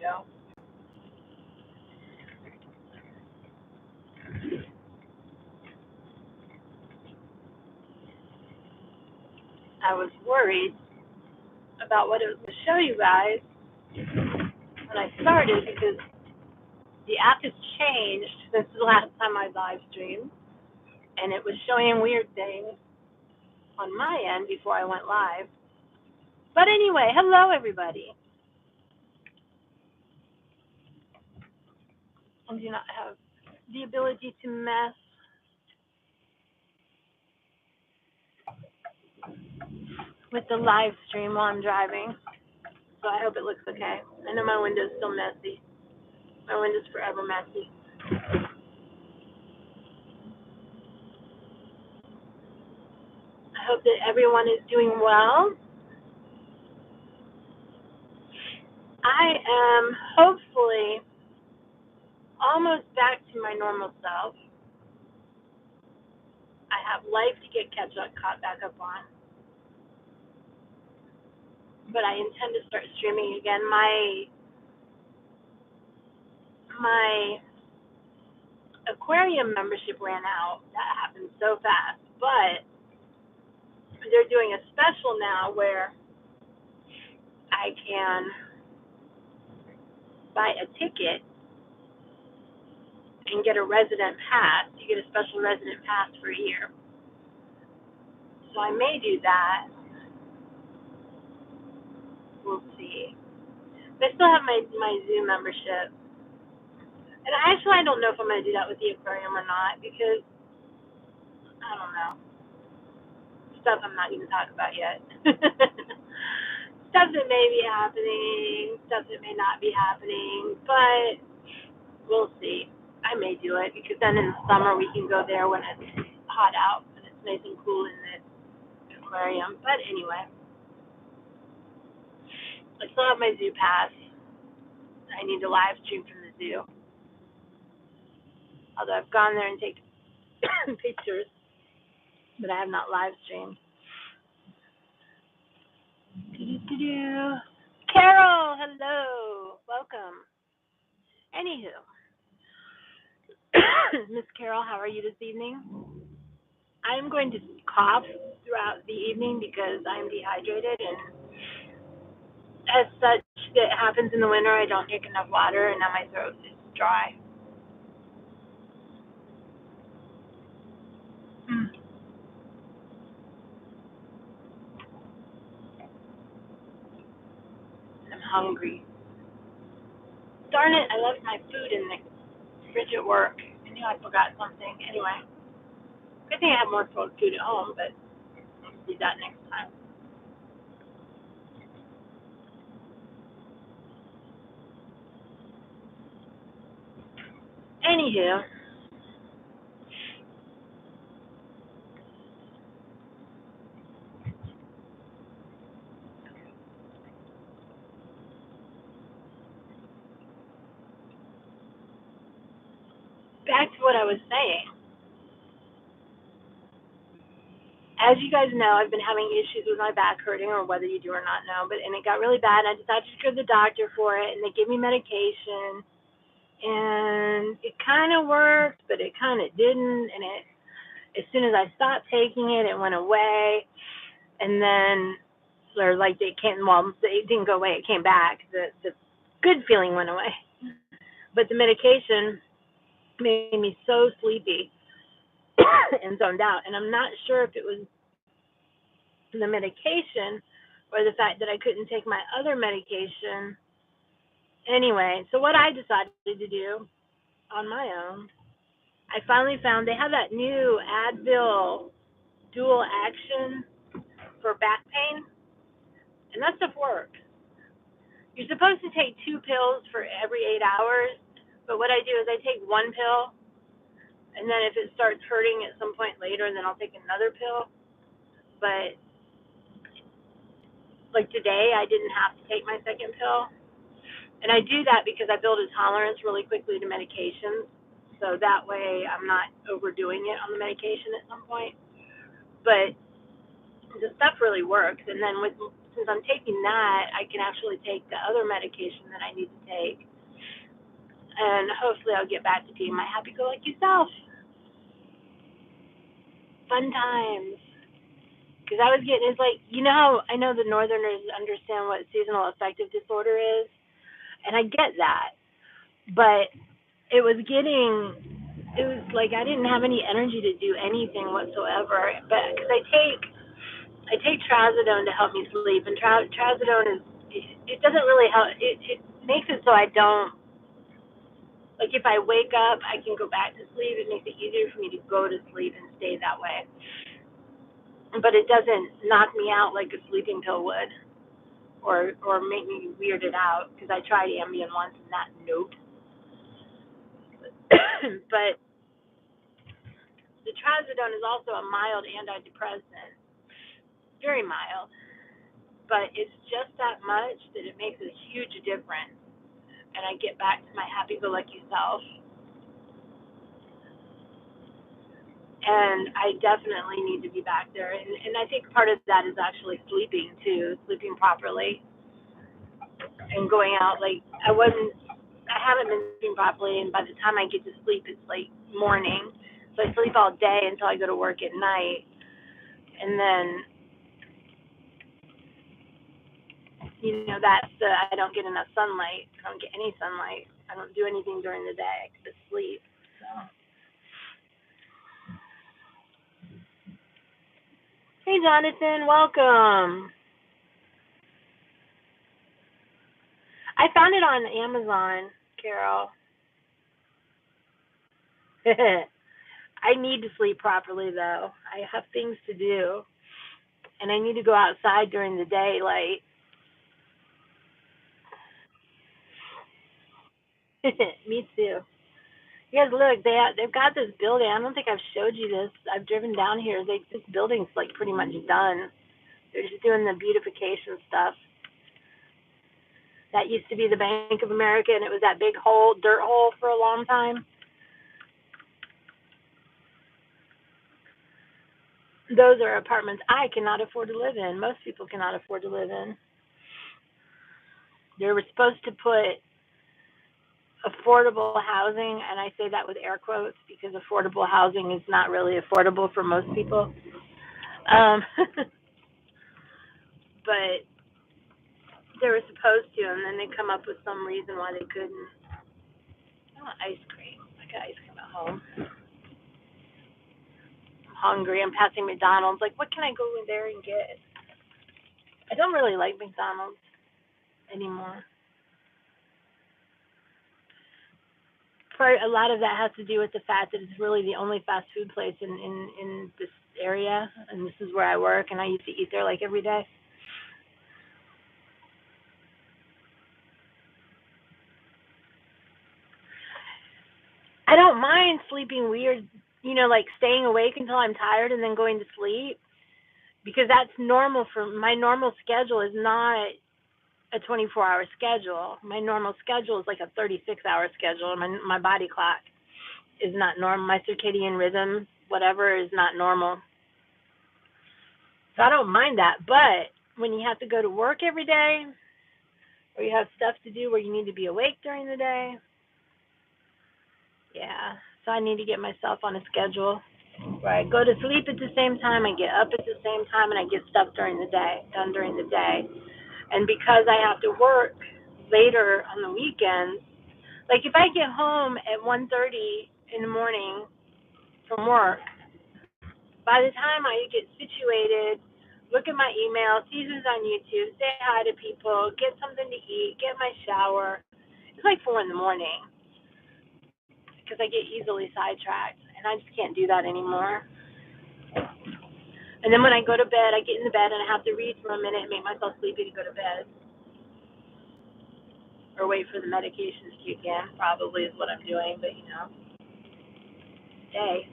window. I was worried about what it was going to show you guys when I started because the app has changed since the last time I live streamed, and it was showing weird things on my end before I went live. But anyway, hello everybody. I do not have the ability to mess with the live stream while I'm driving, so I hope it looks okay. I know my window's still messy. My window's forever messy. I hope that everyone is doing well. I am hopefully almost back to my normal self. I have life to get caught back up on. But I intend to start streaming again. My aquarium membership ran out. That happened so fast. But they're doing a special now where I can buy a ticket and get a resident pass. You get a special resident pass for a year. So I may do that. We'll see. But I still have my Zoom membership. And I don't know if I'm going to do that with the aquarium or not because, I don't know. Stuff I'm not going to talk about yet. Stuff that may be happening, stuff that may not be happening, but we'll see. I may do it because then in the summer we can go there when it's hot out and it's nice and cool in the aquarium. But anyway, I still have my zoo pass. I need to live stream from the zoo. Although I've gone there and taken pictures, but I have not live streamed. Carol, hello, welcome. Anywho, Miss Carol, how are you this evening? I'm going to cough throughout the evening because I'm dehydrated, and as such, that happens in the winter. I don't drink enough water, and now my throat is dry. I'm hungry. Darn it, I left my food in the fridge at work. I knew I forgot something. Anyway, good thing I have more food at home, but I'll do that next time. Anywho, back to what I was saying. As you guys know, I've been having issues with my back hurting, or whether you do or not know, and it got really bad. I decided to go to the doctor for it, and they gave me medication, and it kind of worked, but it kind of didn't. And as soon as I stopped taking it, it went away, and then, or like it didn't go away, it came back. The good feeling went away, but the medication made me so sleepy and zoned out. And I'm not sure if it was the medication or the fact that I couldn't take my other medication. Anyway, so what I decided to do on my own, I finally found they have that new Advil dual action for back pain, and that stuff works. You're supposed to take 2 pills for every 8 hours, but what I do is I take 1 pill, and then if it starts hurting at some point later, then I'll take another pill. But like today, I didn't have to take my second pill, and I do that because I build a tolerance really quickly to medications, so that way I'm not overdoing it on the medication at some point. But the stuff really works, and then since I'm taking that, I can actually take the other medication that I need to take, and hopefully I'll get back to being my happy-go-lucky self. Fun times. Because I was getting, it's like, you know how I know the Northerners understand what seasonal affective disorder is, and I get that, but it was like I didn't have any energy to do anything whatsoever. But because I take trazodone to help me sleep, and trazodone it doesn't really help. It makes it so I don't, like, if I wake up, I can go back to sleep. It makes it easier for me to go to sleep and stay that way. But it doesn't knock me out like a sleeping pill would, or make me weirded out. Because I tried Ambien once, and that nope. But the trazodone is also a mild antidepressant, very mild, but it's just that much that it makes a huge difference, and I get back to my happy-go-lucky self. And I definitely need to be back there, and I think part of that is actually sleeping too, sleeping properly, and going out. Like I haven't been sleeping properly, and by the time I get to sleep, it's like morning. So I sleep all day until I go to work at night, and then that's I don't get enough sunlight. I don't get any sunlight. I don't do anything during the day. I just sleep. So. Hey, Jonathan, welcome. I found it on Amazon, Carol. I need to sleep properly, though. I have things to do, and I need to go outside during the daylight. Me too. You guys, look, they've got this building. I don't think I've showed you this. I've driven down here. This building's like pretty much done. They're just doing the beautification stuff. That used to be the Bank of America, and it was that big dirt hole for a long time. Those are apartments I cannot afford to live in. Most people cannot afford to live in. They were supposed to put affordable housing, and I say that with air quotes because affordable housing is not really affordable for most people. But they were supposed to, and then they come up with some reason why they couldn't. I want ice cream. I got ice cream at home. I'm hungry. I'm passing McDonald's. Like, what can I go in there and get? I don't really like McDonald's anymore. A lot of that has to do with the fact that it's really the only fast food place in this area, and this is where I work, and I used to eat there like every day. I don't mind sleeping weird, like staying awake until I'm tired and then going to sleep, because that's normal. For my normal schedule is not a 24-hour schedule. My normal schedule is like a 36-hour schedule. My body clock is not normal. My circadian rhythm, whatever, is not normal. So I don't mind that. But when you have to go to work every day, or you have stuff to do where you need to be awake during the day, yeah. So I need to get myself on a schedule where I go to sleep at the same time, I get up at the same time, and I get stuff done during the day. And because I have to work later on the weekends, like if I get home at 1:30 in the morning from work, by the time I get situated, look at my email, see who's on YouTube, say hi to people, get something to eat, get my shower, it's like 4 in the morning because I get easily sidetracked, and I just can't do that anymore. And then when I go to bed, I get in the bed and I have to read for a minute and make myself sleepy to go to bed. Or wait for the medication to kick in, probably is what I'm doing, but hey.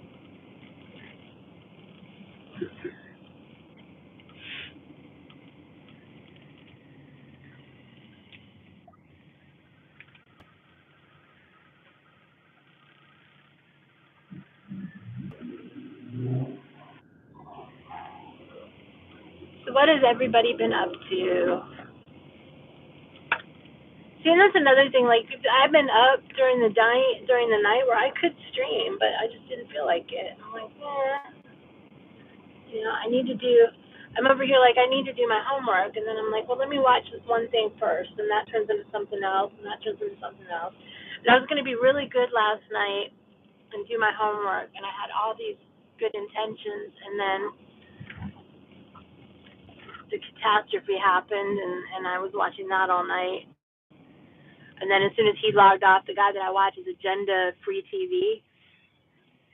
So what has everybody been up to? See, and that's another thing. Like, I've been up during the night where I could stream, but I just didn't feel like it. I'm like, I need to do. I'm over here like I need to do my homework, and then I'm like, well, let me watch this one thing first, and that turns into something else, and that turns into something else. And I was going to be really good last night and do my homework, and I had all these good intentions, and then the catastrophe happened, and I was watching that all night. And then as soon as he logged off, the guy that I watch is Agenda Free TV,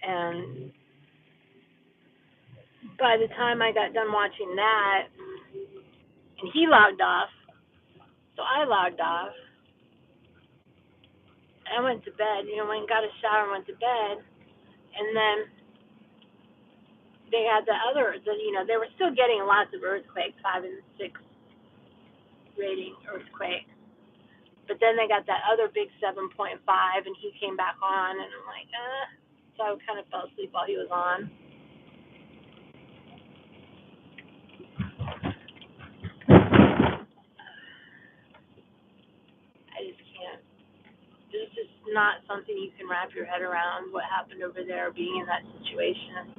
and by the time I got done watching that, and he logged off, so I logged off. I went to bed, went and got a shower and went to bed. And then they had they were still getting lots of earthquakes, 5 and 6 rating earthquake. But then they got that other big 7.5, and he came back on, and I'm like, So I kind of fell asleep while he was on. I just can't. It's just not something you can wrap your head around, what happened over there, being in that situation.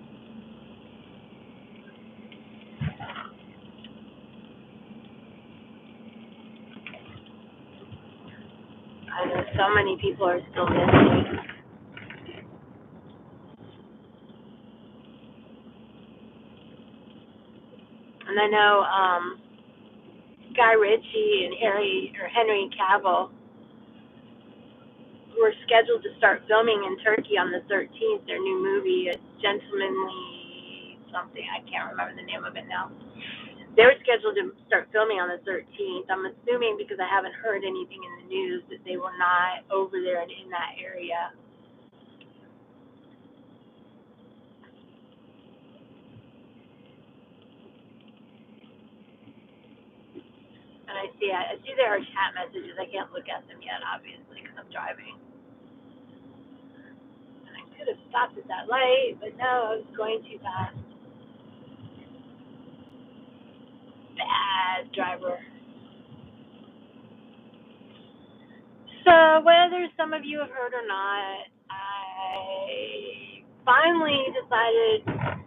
I know so many people are still missing. And I know Guy Ritchie and Henry Cavill were scheduled to start filming in Turkey on the 13th, their new movie, It's Gentlemanly something. I can't remember the name of it now. They were scheduled to start filming on the 13th. I'm assuming, because I haven't heard anything in the news, that they were not over there and in that area. And I see there are chat messages. I can't look at them yet, obviously, because I'm driving. And I could have stopped at that light, but no, I was going too fast. Bad driver. So whether some of you have heard or not, I finally decided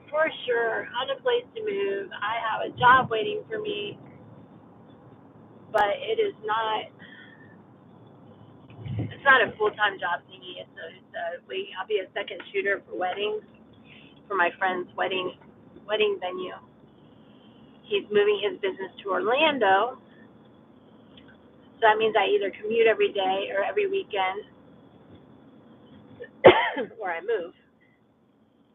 for sure on a place to move. I have a job waiting for me, but it's not a full-time job thingy. I'll be a second shooter for weddings for my friend's wedding venue. He's moving his business to Orlando, so that means I either commute every day or every weekend where I move.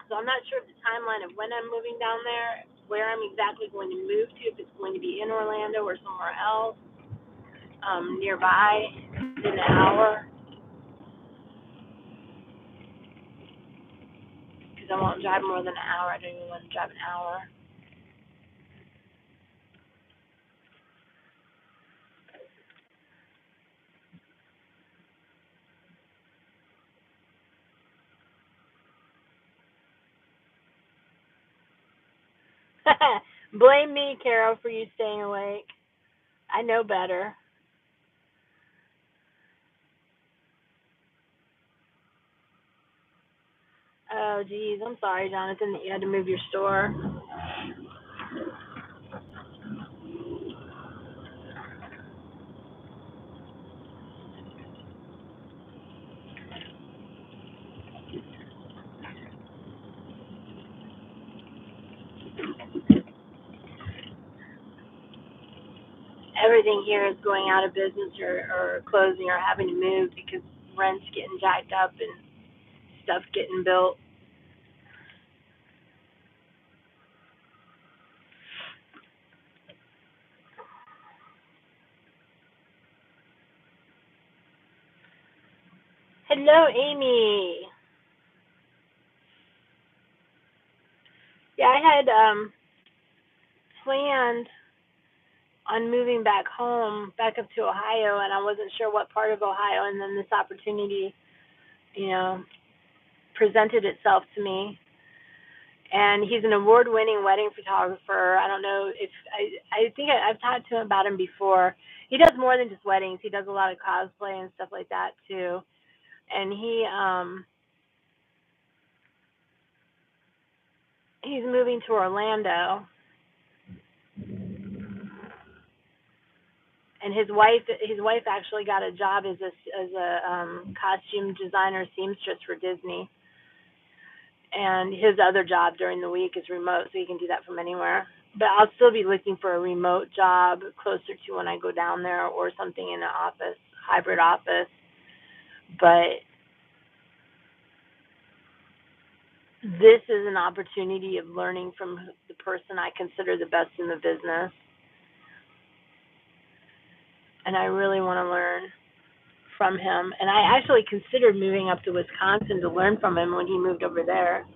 So I'm not sure of the timeline of when I'm moving down there, where I'm exactly going to move to, if it's going to be in Orlando or somewhere else, nearby, in an hour. Because I won't drive more than an hour. I don't even want to drive an hour. Blame me, Carol, for you staying awake. I know better. Oh, geez. I'm sorry, Jonathan, that you had to move your store. Everything here is going out of business or closing or having to move because rent's getting jacked up and stuff getting built. Hello, Amy. Yeah, I had planned on moving back home, back up to Ohio, and I wasn't sure what part of Ohio, and then this opportunity, presented itself to me. And he's an award-winning wedding photographer. I don't know if I think I've talked to him about him before. He does more than just weddings. He does a lot of cosplay and stuff like that too. And he's moving to Orlando. And his wife actually got a job as a costume designer seamstress for Disney. And his other job during the week is remote, so he can do that from anywhere. But I'll still be looking for a remote job closer to when I go down there, or something in an office, hybrid office. But this is an opportunity of learning from the person I consider the best in the business. And I really want to learn from him. And I actually considered moving up to Wisconsin to learn from him when he moved over there,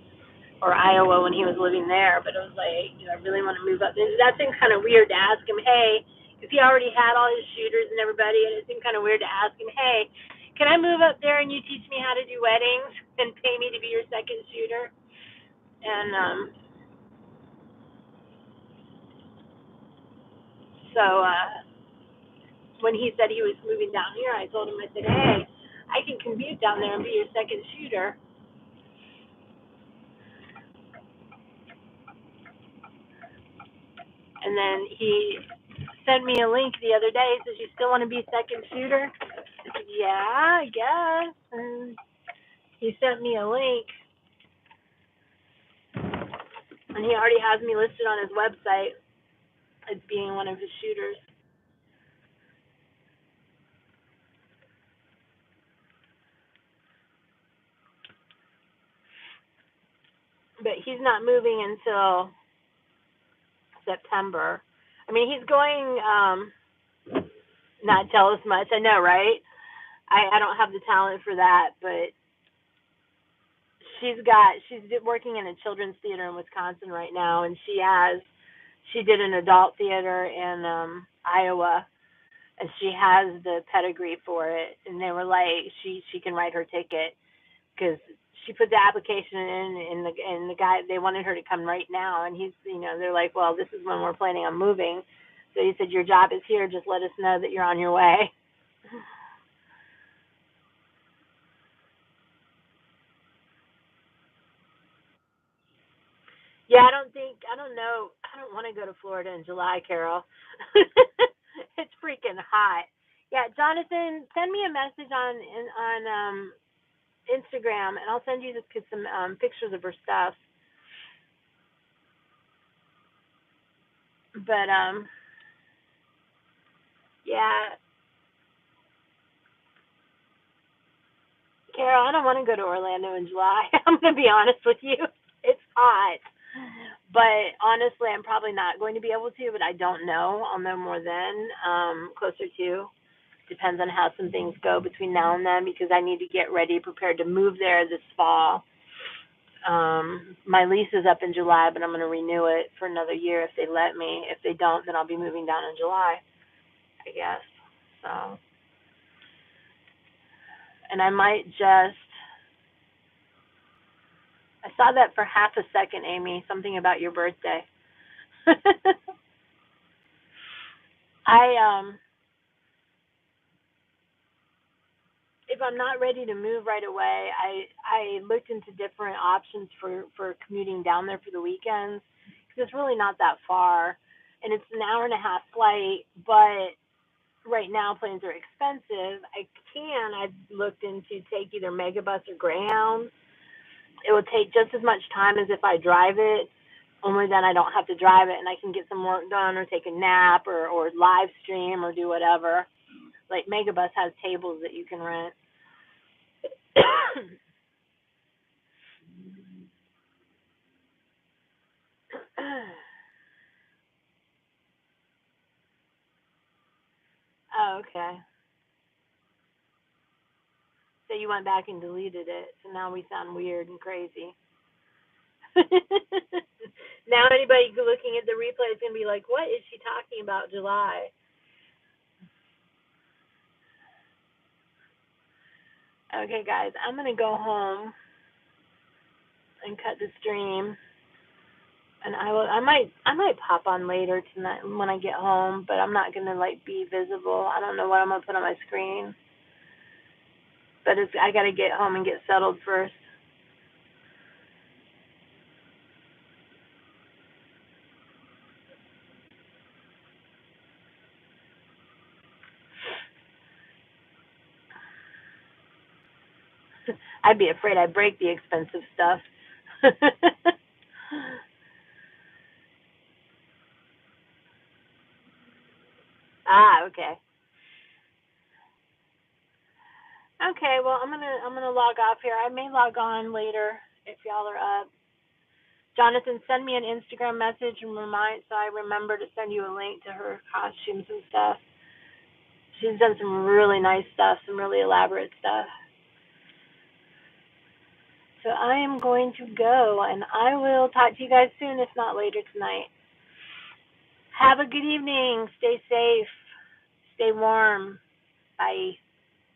or Iowa when he was living there. But it was like, I really want to move up. That seemed kind of weird to ask him, hey, because he already had all his shooters and everybody, and it seemed kind of weird to ask him, hey, can I move up there and you teach me how to do weddings and pay me to be your second shooter? And so when he said he was moving down here, I told him, I said, hey, I can commute down there and be your second shooter. And then he sent me a link the other day. He says, you still want to be second shooter? I said, yeah, I guess. And he sent me a link, and he already has me listed on his website as being one of his shooters. But he's not moving until September. I mean, he's going, not tell us much. I know, right? I don't have the talent for that, but she's working in a children's theater in Wisconsin right now, and she did an adult theater in Iowa, and she has the pedigree for it. And they were like, she can write her ticket, because she put the application in, and the guy, they wanted her to come right now, and they're like, well, this is when we're planning on moving. So he said, your job is here. Just let us know that you're on your way. Yeah, I don't know. I don't want to go to Florida in July, Carol. It's freaking hot. Yeah, Jonathan, send me a message on Instagram, and I'll send you some pictures of her stuff. But yeah, Carol, I don't want to go to Orlando in July. I'm gonna be honest with you. It's hot. But honestly, I'm probably not going to be able to, but I don't know. I'll know more then, closer to. Depends on how some things go between now and then, because I need to get ready, prepared to move there this fall. My lease is up in July, but I'm going to renew it for another year if they let me. If they don't, then I'll be moving down in July, I guess. So, and I might just, I saw that for half a second, Amy, something about your birthday. I if I'm not ready to move right away, I looked into different options for commuting down there for the weekends, because it's really not that far, and it's an hour and a half flight. But right now planes are expensive. I've looked into take either Megabus or Greyhound. It would take just as much time as if I drive it, only then I don't have to drive it, and I can get some work done, or take a nap, or live stream, or do whatever. Like Megabus has tables that you can rent. Oh, okay. So you went back and deleted it. So now we sound weird and crazy. Now anybody looking at the replay is going to be like, what is she talking about, July? Okay, guys, I'm going to go home and cut the stream. And I might pop on later tonight when I get home, but I'm not gonna like be visible. I don't know what I'm gonna put on my screen, but I gotta get home and get settled first. I'd be afraid I'd break the expensive stuff. Okay. Okay, well I'm gonna log off here. I may log on later if y'all are up. Jonathan, send me an Instagram message and remind so I remember to send you a link to her costumes and stuff. She's done some really nice stuff, some really elaborate stuff. So I am going to go and I will talk to you guys soon, if not later tonight. Have a good evening. Stay safe. Stay warm. Bye.